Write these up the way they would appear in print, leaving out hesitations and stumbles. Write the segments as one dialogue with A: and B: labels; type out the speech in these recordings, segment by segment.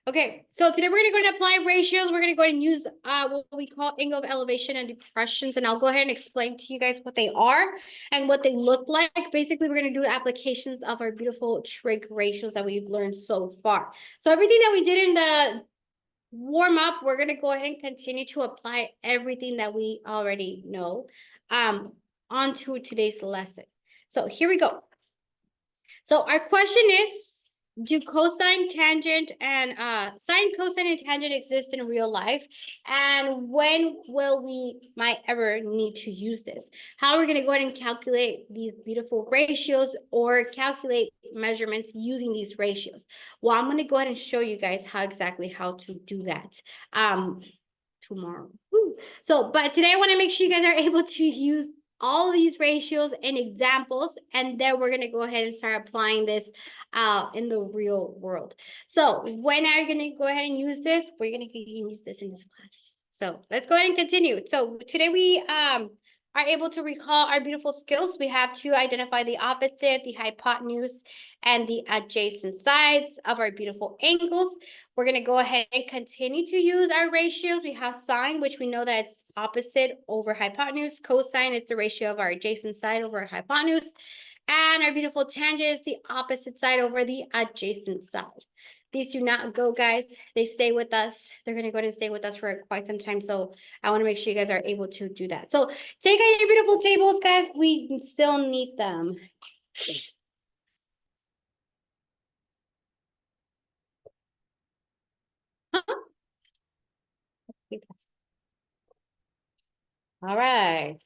A: Okay, so today we're going to apply ratios. We're going to go ahead and use what we call angle of elevation and depressions, and I'll go ahead and explain to you guys what they are and what they look like. Basically, we're going to do applications of our beautiful trig ratios that we've learned so far. So everything that we did in the warm up, we're going to go ahead and continue to apply everything that we already know onto today's lesson. So here we go. So our question is, do cosine, tangent, and sine, cosine, and tangent exist in real life? And when will we might ever need to use this? How are we going to go ahead and calculate these beautiful ratios or calculate measurements using these ratios? Well, I'm going to go ahead and show you guys how to do that tomorrow. Woo. So, but today I want to make sure you guys are able to use all these ratios and examples, and then we're going to go ahead and start applying this in the real world. So when are you going to go ahead and use this? We're going to use this in this class. So let's go ahead and continue. So today we are able to recall our beautiful skills. We have to identify the opposite, the hypotenuse, and the adjacent sides of our beautiful angles. We're going to go ahead and continue to use our ratios. We have sine, which we know that it's opposite over hypotenuse. Cosine is the ratio of our adjacent side over hypotenuse. And our beautiful tangent is the opposite side over the adjacent side. These do not go, guys. They stay with us. They're going to go ahead and stay with us for quite some time. So I want to make sure you guys are able to do that. So take out your beautiful tables, guys. We still need them. All right.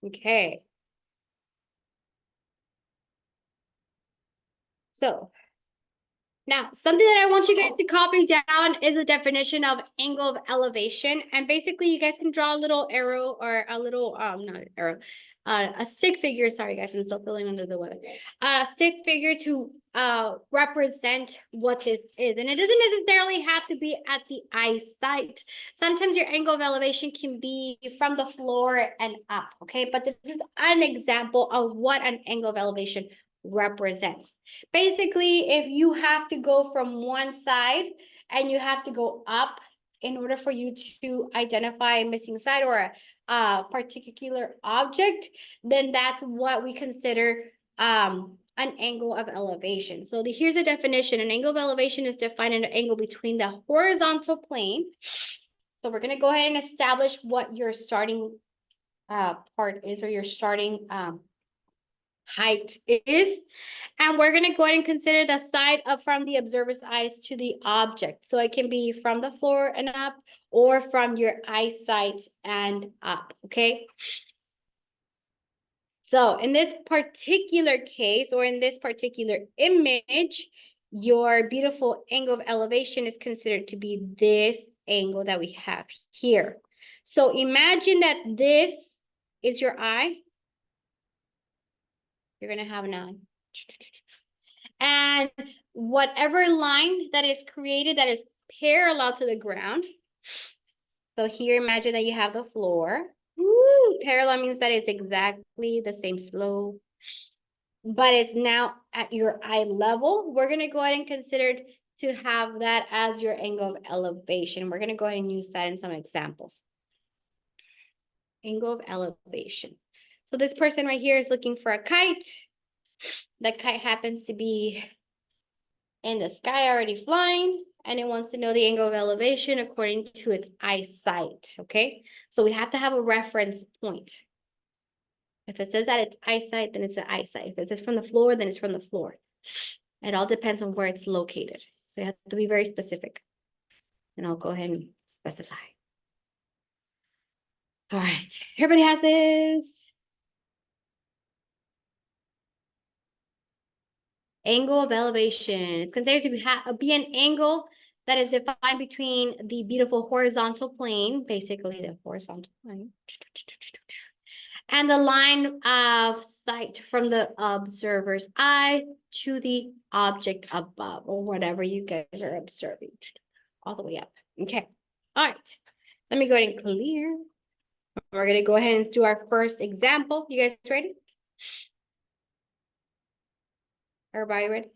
A: Okay. So now, something that I want you guys to copy down is a definition of angle of elevation. And basically, you guys can draw a little arrow or a little, not an arrow, a stick figure. Sorry, guys, I'm still feeling under the weather. A stick figure to represent what this is. And it doesn't necessarily have to be at the eyesight. Sometimes your angle of elevation can be from the floor and up, okay? But this is an example of what an angle of elevation represents. Basically, if you have to go from one side and you have to go up in order for you to identify a missing side or a particular object, then that's what we consider an angle of elevation. So here's a definition. An angle of elevation is defined as an angle between the horizontal plane. So we're going to go ahead and establish what your starting part is, or your starting height is, and we're going to go ahead and consider the side of from the observer's eyes to the object. So it can be from the floor and up, or from your eyesight and up, okay? So in this particular case, or in this particular image, your beautiful angle of elevation is considered to be this angle that we have here. So imagine that this is your eye. You're going to have an eye. And whatever line that is created that is parallel to the ground. So here, imagine that you have the floor. Woo, parallel means that it's exactly the same slope, but it's now at your eye level. We're going to go ahead and consider to have that as your angle of elevation. We're going to go ahead and use that in some examples. Angle of elevation. So this person right here is looking for a kite. The kite happens to be in the sky already flying, and it wants to know the angle of elevation according to its eyesight, okay? So we have to have a reference point. If it says that it's eyesight, then it's an eyesight. If it says from the floor, then it's from the floor. It all depends on where it's located. So you have to be very specific. And I'll go ahead and specify. All right, everybody has this. Angle of elevation. It's considered to be an angle that is defined between the beautiful horizontal plane, basically the horizontal plane, and the line of sight from the observer's eye to the object above, or whatever you guys are observing, all the way up. Okay. All right. Let me go ahead and clear. We're going to go ahead and do our first example. You guys ready? Everybody ready?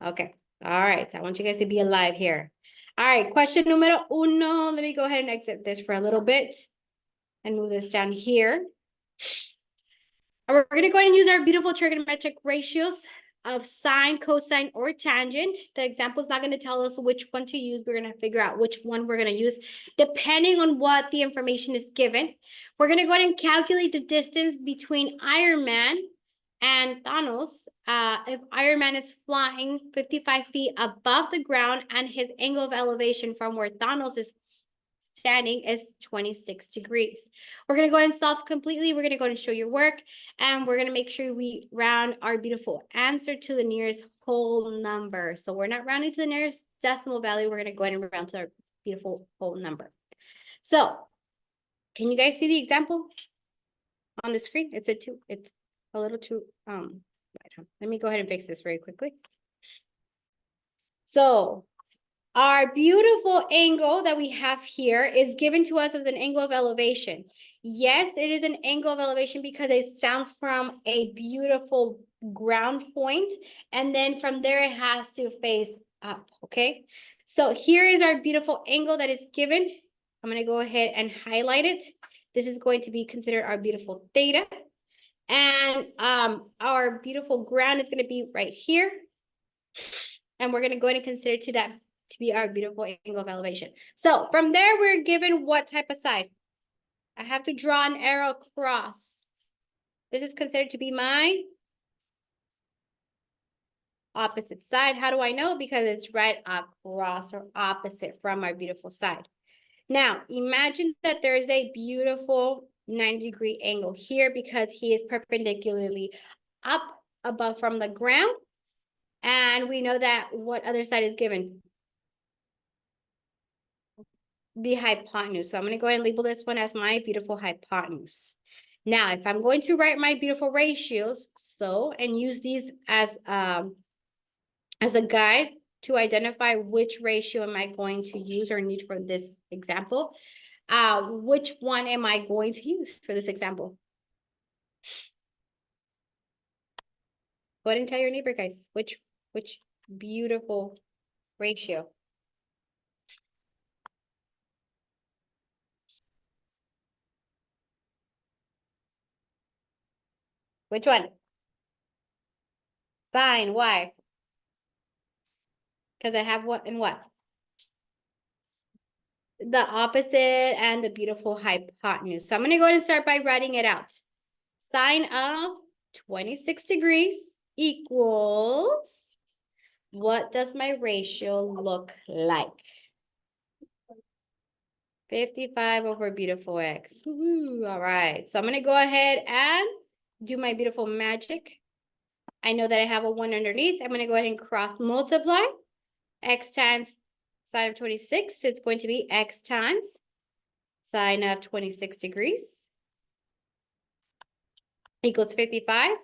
A: Okay. All right, so I want you guys to be alive here. All right, question numero uno. Let me go ahead and exit this for a little bit and move this down here. And we're going to go ahead and use our beautiful trigonometric ratios of sine, cosine, or tangent. The example is not going to tell us which one to use. We're going to figure out which one we're going to use depending on what the information is given. We're going to go ahead and calculate the distance between Iron Man and Thanos. If Iron Man is flying 55 feet above the ground and his angle of elevation from where Thanos is standing is 26 degrees. We're going to go ahead and solve completely. We're going to go ahead and show your work, and we're going to make sure we round our beautiful answer to the nearest whole number. So we're not rounding to the nearest decimal value. We're going to go ahead and round to our beautiful whole number. So can you guys see the example on the screen? It's a little too, let me go ahead and fix this very quickly. So our beautiful angle that we have here is given to us as an angle of elevation. Yes, it is an angle of elevation because it sounds from a beautiful ground point, and then from there it has to face up, okay? So here is our beautiful angle that is given. I'm going to go ahead and highlight it. This is going to be considered our beautiful theta. And our beautiful ground is going to be right here. And we're going to go ahead and consider that to be our beautiful angle of elevation. So from there, we're given what type of side? I have to draw an arrow across. This is considered to be my opposite side. How do I know? Because it's right across or opposite from our beautiful side. Now, imagine that there is a beautiful 90-degree angle here because he is perpendicularly up above from the ground. And we know that what other side is given? The hypotenuse. So I'm going to go ahead and label this one as my beautiful hypotenuse. Now, if I'm going to write my beautiful ratios, and use these as a guide to identify which ratio am I going to use or need for this example, which one am I going to use for this example? Go ahead and tell your neighbor, guys, which beautiful ratio. Which one? Sine. Why? Because I have what and what? The opposite and the beautiful hypotenuse. So I'm going to go ahead and start by writing it out. Sine of 26 degrees equals, what does my ratio look like? 55 over beautiful x. Woo-hoo. All right. So I'm going to go ahead and do my beautiful magic. I know that I have a 1 underneath. I'm going to go ahead and cross multiply. X times sine of 26. It's going to be x times sine of 26 degrees equals 55.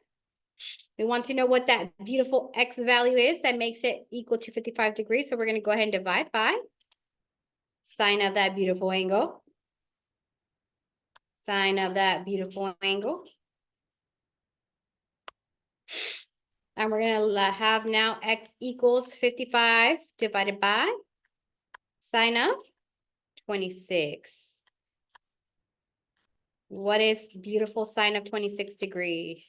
A: We want to know what that beautiful x value is that makes it equal to 55 degrees. So we're going to go ahead and divide by sine of that beautiful angle. Sine of that beautiful angle. And we're going to have now x equals 55 divided by sine of 26. What is beautiful sine of 26 degrees?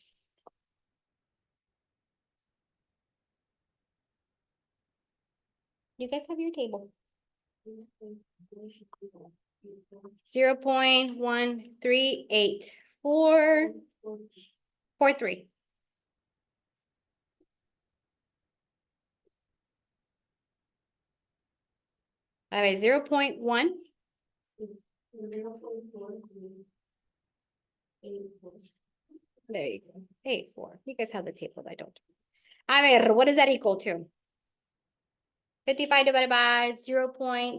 A: You guys have your table. 0.138443. All right, 0.1. There you go. 84. You guys have the table. I don't. A ver, what does that equal to? 55 divided by 0.4384.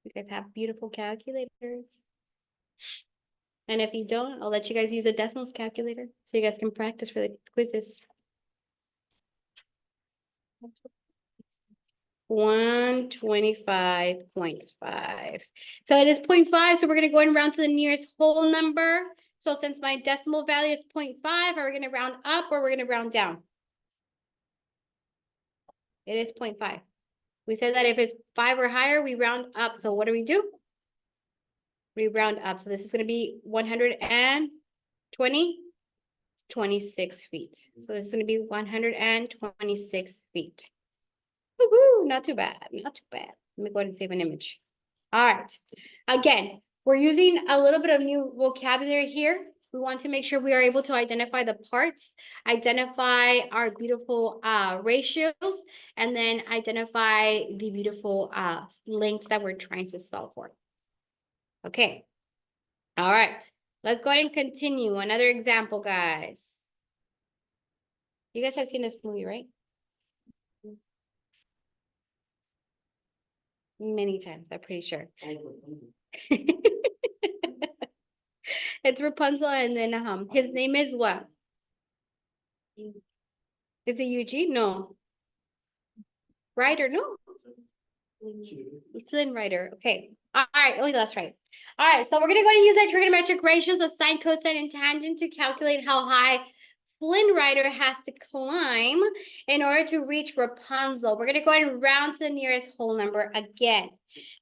A: You guys have beautiful calculators. And if you don't, I'll let you guys use a decimals calculator so you guys can practice for the quizzes. 125.5. So it is 0.5. So we're going to go and round to the nearest whole number. So since my decimal value is 0.5, are we going to round up or we're going to round down? It is 0.5. We said that if it's 5 or higher, we round up. So what do? We round up. So this is going to be 120, 26 feet. So this is going to be 126 feet. Woohoo, not too bad, not too bad. Let me go ahead and save an image. All right. Again, we're using a little bit of new vocabulary here. We want to make sure we are able to identify the parts, identify our beautiful ratios, and then identify the beautiful lengths that we're trying to solve for. Okay. All right. Let's go ahead and continue. Another example, guys. You guys have seen this movie, right? Many times, I'm pretty sure. It's Rapunzel, and then his name is what? Is it Eugene? No. Ryder? No. Flynn Ryder. Okay. All right. Oh, that's right. All right. So we're gonna go and use our trigonometric ratios of sine, cosine, and tangent to calculate how high Flynn Rider has to climb in order to reach Rapunzel. We're going to go ahead and round to the nearest whole number again.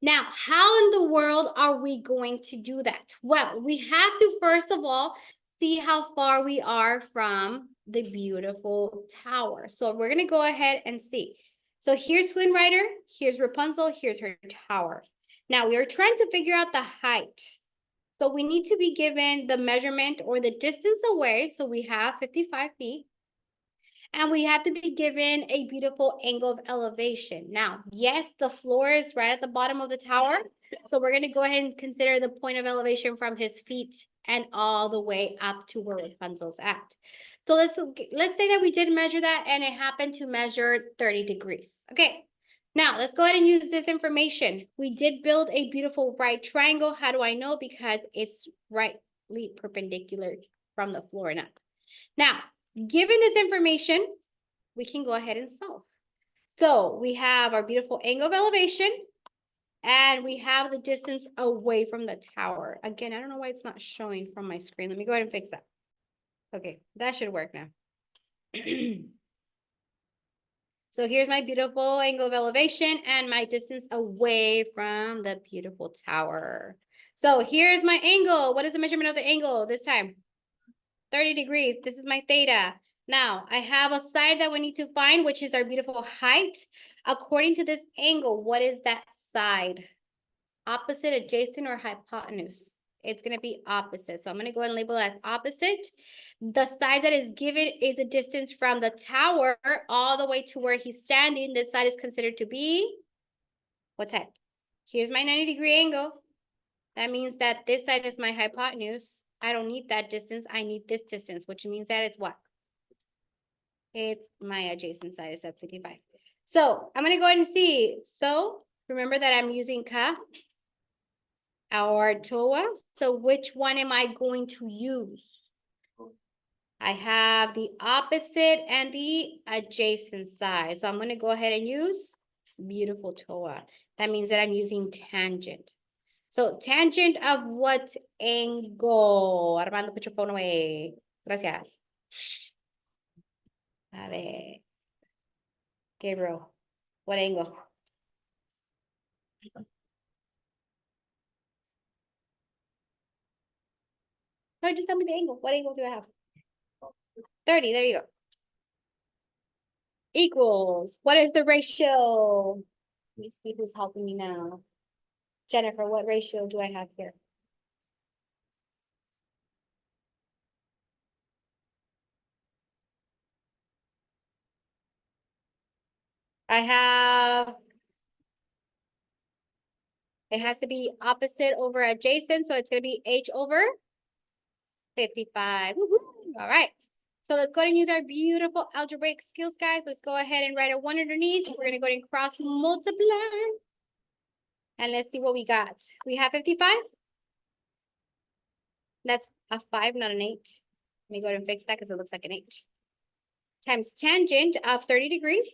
A: Now, how in the world are we going to do that? Well, we have to, first of all, see how far we are from the beautiful tower. So we're going to go ahead and see. So here's Flynn Rider, here's Rapunzel, here's her tower. Now, we are trying to figure out the height. So we need to be given the measurement or the distance away. So we have 55 feet. And we have to be given a beautiful angle of elevation. Now, yes, the floor is right at the bottom of the tower. So we're going to go ahead and consider the point of elevation from his feet and all the way up to where Rapunzel's at. So let's say that we did measure that and it happened to measure 30 degrees. Okay. Now, let's go ahead and use this information. We did build a beautiful right triangle. How do I know? Because it's rightly perpendicular from the floor and up. Now, given this information, we can go ahead and solve. So we have our beautiful angle of elevation, and we have the distance away from the tower. Again, I don't know why it's not showing from my screen. Let me go ahead and fix that. Okay, that should work now. So here's my beautiful angle of elevation and my distance away from the beautiful tower. So here's my angle. What is the measurement of the angle this time? 30 degrees. This is my theta. Now, I have a side that we need to find, which is our beautiful height. According to this angle, what is that side? Opposite, adjacent, or hypotenuse? It's going to be opposite. So I'm going to go and label it as opposite. The side that is given is the distance from the tower all the way to where he's standing. This side is considered to be what type? Here's my 90-degree angle. That means that this side is my hypotenuse. I don't need that distance. I need this distance, which means that it's what? It's my adjacent side is at 55. So I'm going to go ahead and see. So remember that I'm using ka or toa. So which one am I going to use? I have the opposite and the adjacent side. So I'm going to go ahead and use beautiful toa. That means that I'm using tangent. So tangent of what angle? Armando, put your phone away. Gracias. A ver. Gabriel, what angle? No, just tell me the angle. What angle do I have? 30, there you go. Equals. What is the ratio? Let me see who's helping me now. Jennifer, what ratio do I have here? I have, it has to be opposite over adjacent, so it's going to be H over 55. All right. So let's go ahead and use our beautiful algebraic skills, guys. Let's go ahead and write a 1 underneath. We're going to go ahead and cross multiply. And let's see what we got. We have 55. That's a 5, not an 8. Let me go ahead and fix that because it looks like an 8. Times tangent of 30 degrees.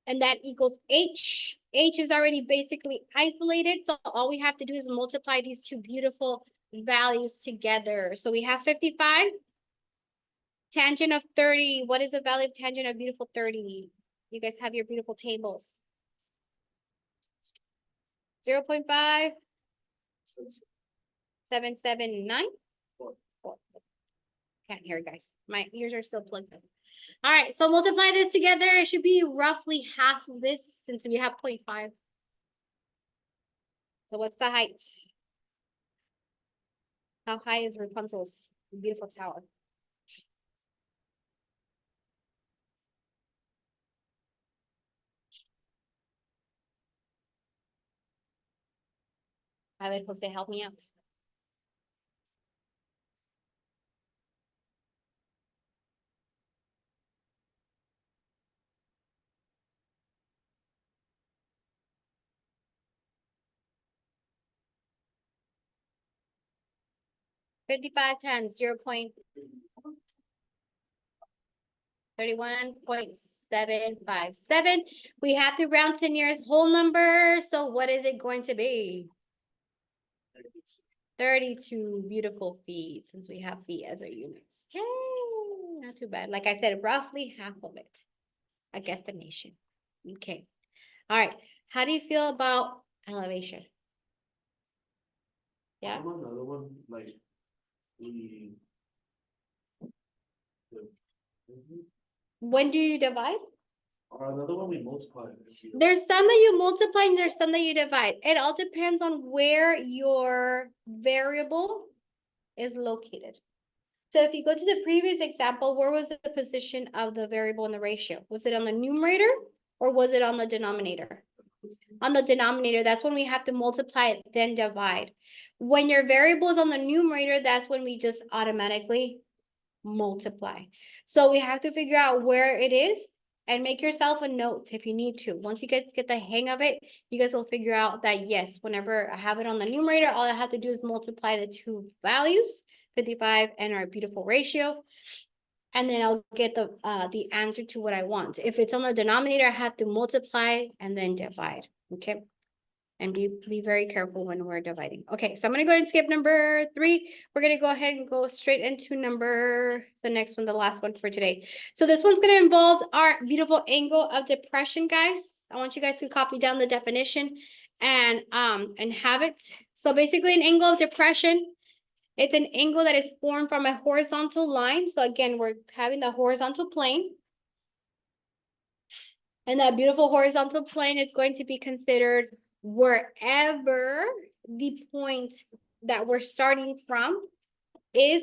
A: And that equals H. H is already basically isolated. So all we have to do is multiply these two beautiful values together. So we have 55. Tangent of 30. What is the value of tangent of beautiful 30? You guys have your beautiful tables. 0.5. 779. 4. Can't hear, guys. My ears are still plugged in. All right, so multiply this together. It should be roughly half of this since we have 0.5. So what's the height? How high is Rapunzel's beautiful tower? A ver, Jose, help me out. Fifty-five times 0.31.757. We have to round to nearest whole number. So what is it going to be? 32 beautiful feet, since we have feet as our units. Hey, not too bad. Like I said, roughly half of it. A guesstimation. Okay. All right. How do you feel about elevation? Yeah.
B: Another one, like we.
A: When do you divide?
B: Or another one we multiply.
A: There's some that you multiply and there's some that you divide. It all depends on where your variable is located. So if you go to the previous example, where was the position of the variable in the ratio? Was it on the numerator or was it on the denominator? On the denominator, that's when we have to multiply it, then divide. When your variable is on the numerator, that's when we just automatically multiply. So we have to figure out where it is and make yourself a note if you need to. Once you guys get the hang of it, you guys will figure out that yes, whenever I have it on the numerator, all I have to do is multiply the two values, 55 and our beautiful ratio. And then I'll get the answer to what I want. If it's on the denominator, I have to multiply and then divide. Okay. And be very careful when we're dividing. Okay, so I'm gonna go ahead and skip number 3. We're gonna go ahead and go straight into the next one, the last one for today. So this one's gonna involve our beautiful angle of depression, guys. I want you guys to copy down the definition and have it. So basically an angle of depression, it's an angle that is formed from a horizontal line. So again, we're having the horizontal plane. And that beautiful horizontal plane is going to be considered wherever the point that we're starting from is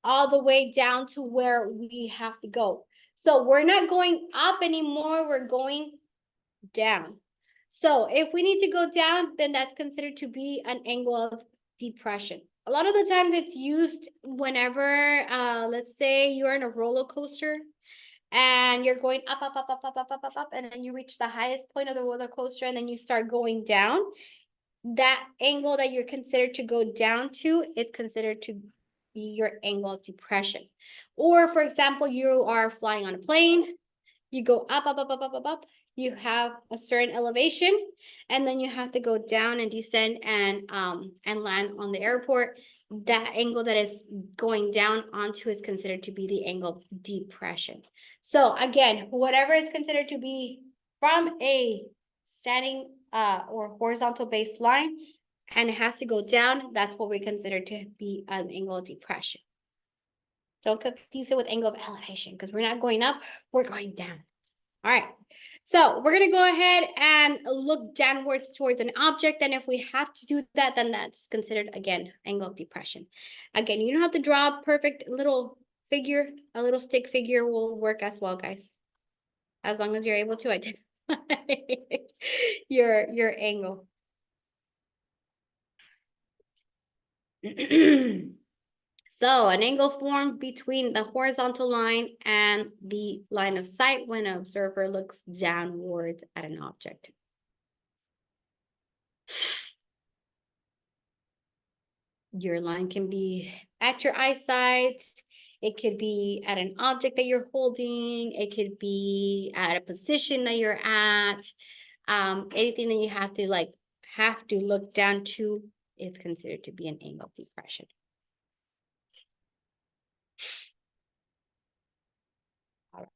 A: all the way down to where we have to go. So we're not going up anymore, we're going down. So if we need to go down, then that's considered to be an angle of depression. A lot of the times it's used whenever, let's say you're in a roller coaster and you're going up, and then you reach the highest point of the roller coaster, and then you start going down. That angle that you're considered to go down to is considered to be your angle of depression. Or, for example, you are flying on a plane, you go up, you have a certain elevation, and then you have to go down and descend and land on the airport. That angle that is going down onto is considered to be the angle of depression. So again, whatever is considered to be from a standing or horizontal baseline and it has to go down, that's what we consider to be an angle of depression. Don't confuse it with angle of elevation because we're not going up, we're going down. All right, so we're gonna go ahead and look downwards towards an object, and if we have to do that, then that's considered, again, angle of depression. Again, you don't have to draw a perfect little figure, a little stick figure will work as well, guys. As long as you're able to identify your angle. So an angle formed between the horizontal line and the line of sight when an observer looks downwards at an object. Your line can be at your eyesight. It could be at an object that you're holding. It could be at a position that you're at. Anything that you have to look down to is considered to be an angle of depression. All right.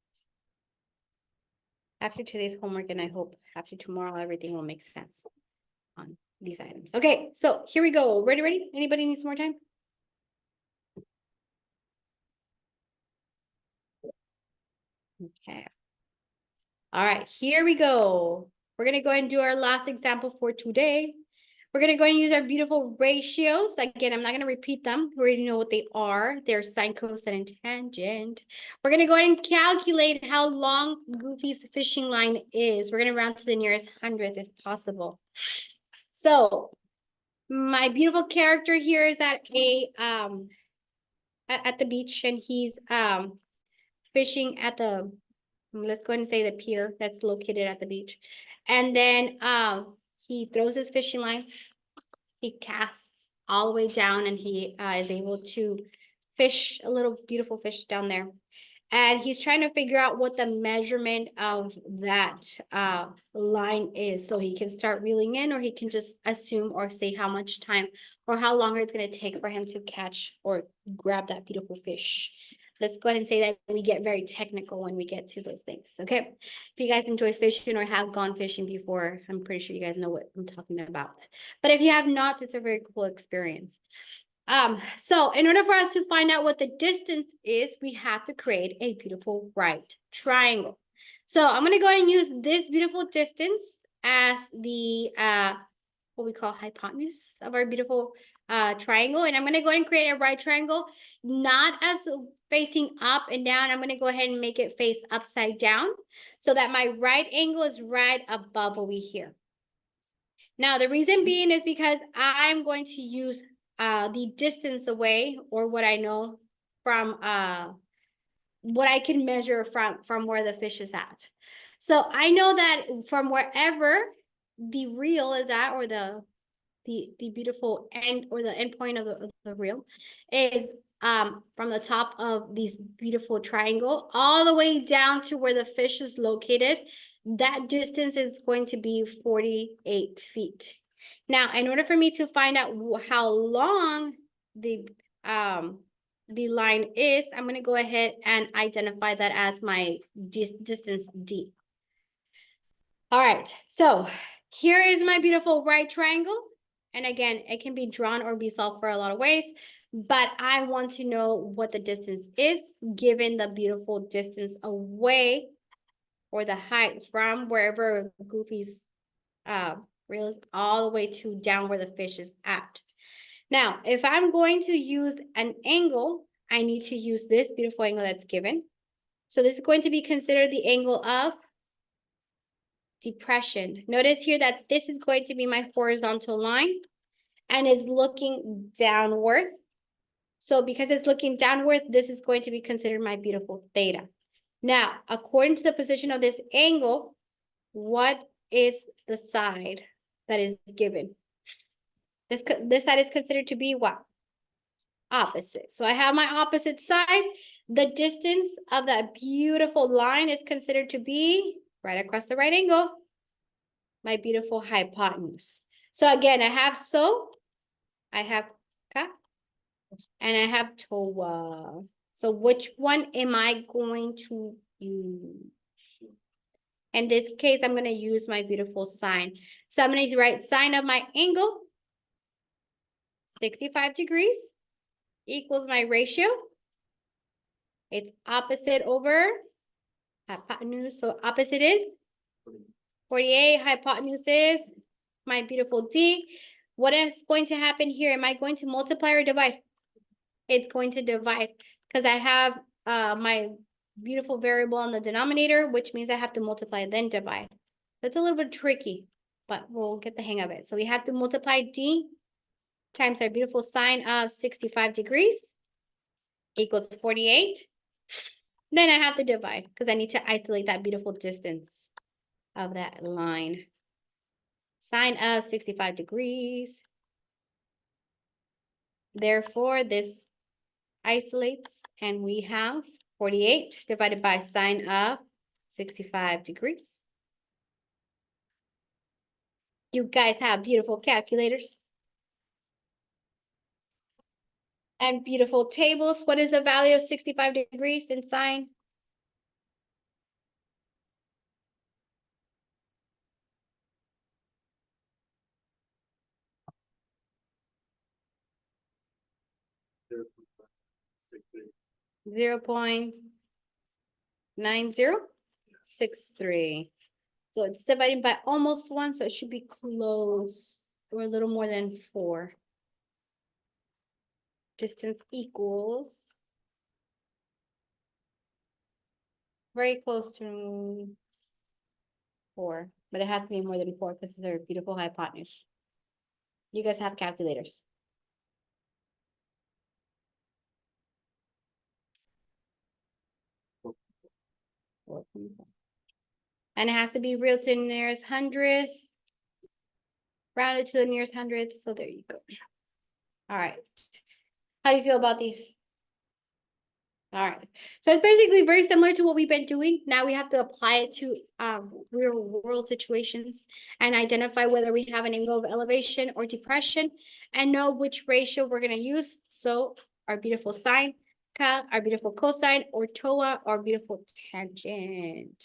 A: After today's homework, and I hope after tomorrow, everything will make sense on these items. Okay, so here we go. Ready? Anybody needs more time? Okay. All right, here we go. We're gonna go ahead and do our last example for today. We're gonna go ahead and use our beautiful ratios. Again, I'm not gonna repeat them. We already know what they are. They're sine, cosine, and tangent. We're gonna go ahead and calculate how long Goofy's fishing line is. We're gonna round to the nearest hundredth if possible. So my beautiful character here is at the beach, and he's fishing at the, let's go ahead and say the pier that's located at the beach. And then he throws his fishing line, he casts all the way down, and he is able to fish a little beautiful fish down there. And he's trying to figure out what the measurement of that line is, so he can start reeling in, or he can just assume or say how much time or how long it's going to take for him to catch or grab that beautiful fish. Let's go ahead and say that we get very technical when we get to those things, okay? If you guys enjoy fishing or have gone fishing before, I'm pretty sure you guys know what I'm talking about. But if you have not, it's a very cool experience. So in order for us to find out what the distance is, we have to create a beautiful right triangle. So I'm going to go ahead and use this beautiful distance as the what we call hypotenuse of our beautiful triangle. And I'm going to go ahead and create a right triangle, not as facing up and down. I'm going to go ahead and make it face upside down so that my right angle is right above over here. Now, the reason being is because I'm going to use the distance away, or what I know from what I can measure from where the fish is at. So I know that from wherever the reel is at, or the beautiful end, or the end point of the reel is from the top of these beautiful triangle all the way down to where the fish is located. That distance is going to be 48 feet. Now, in order for me to find out how long the line is, I'm going to go ahead and identify that as my distance D. All right, so here is my beautiful right triangle. And again, it can be drawn or be solved for a lot of ways, but I want to know what the distance is given the beautiful distance away, or the height from wherever Goofy's reel is, all the way to down where the fish is at. Now, if I'm going to use an angle, I need to use this beautiful angle that's given. So this is going to be considered the angle of depression. Notice here that this is going to be my horizontal line and is looking downward. So because it's looking downward, this is going to be considered my beautiful theta. Now, according to the position of this angle, what is the side that is given? This side is considered to be what? Opposite. So I have my opposite side. The distance of that beautiful line is considered to be right across the right angle, my beautiful hypotenuse. So again, I have I have ka, and I have toa. So which one am I going to use? In this case, I'm going to use my beautiful sine. So I'm going to write sine of my angle, 65 degrees, equals my ratio. It's opposite over hypotenuse. So opposite is 48. Hypotenuse is my beautiful D. What is going to happen here? Am I going to multiply or divide? It's going to divide because I have my beautiful variable on the denominator, which means I have to multiply then divide. That's a little bit tricky, but we'll get the hang of it. So we have to multiply D times our beautiful sine of 65 degrees equals 48. Then I have to divide because I need to isolate that beautiful distance of that line. Sine of 65 degrees. Therefore, this isolates, and we have 48 divided by sine of 65 degrees. You guys have beautiful calculators. And beautiful tables. What is the value of 65 degrees in sine?
B: Zero point five, 6,
A: 0.9063. So it's dividing by almost 1, so it should be close or a little more than 4. Distance equals very close to 4, but it has to be more than 4 because it's a beautiful hypotenuse. You guys have calculators. And it has to be real to the nearest hundredth, rounded to the nearest hundredth. So there you go. All right. How do you feel about these? All right. So it's basically very similar to what we've been doing. Now we have to apply it to real world situations and identify whether we have an angle of elevation or depression and know which ratio we're going to use. So our beautiful sine, our beautiful cosine, or TOA, our beautiful tangent.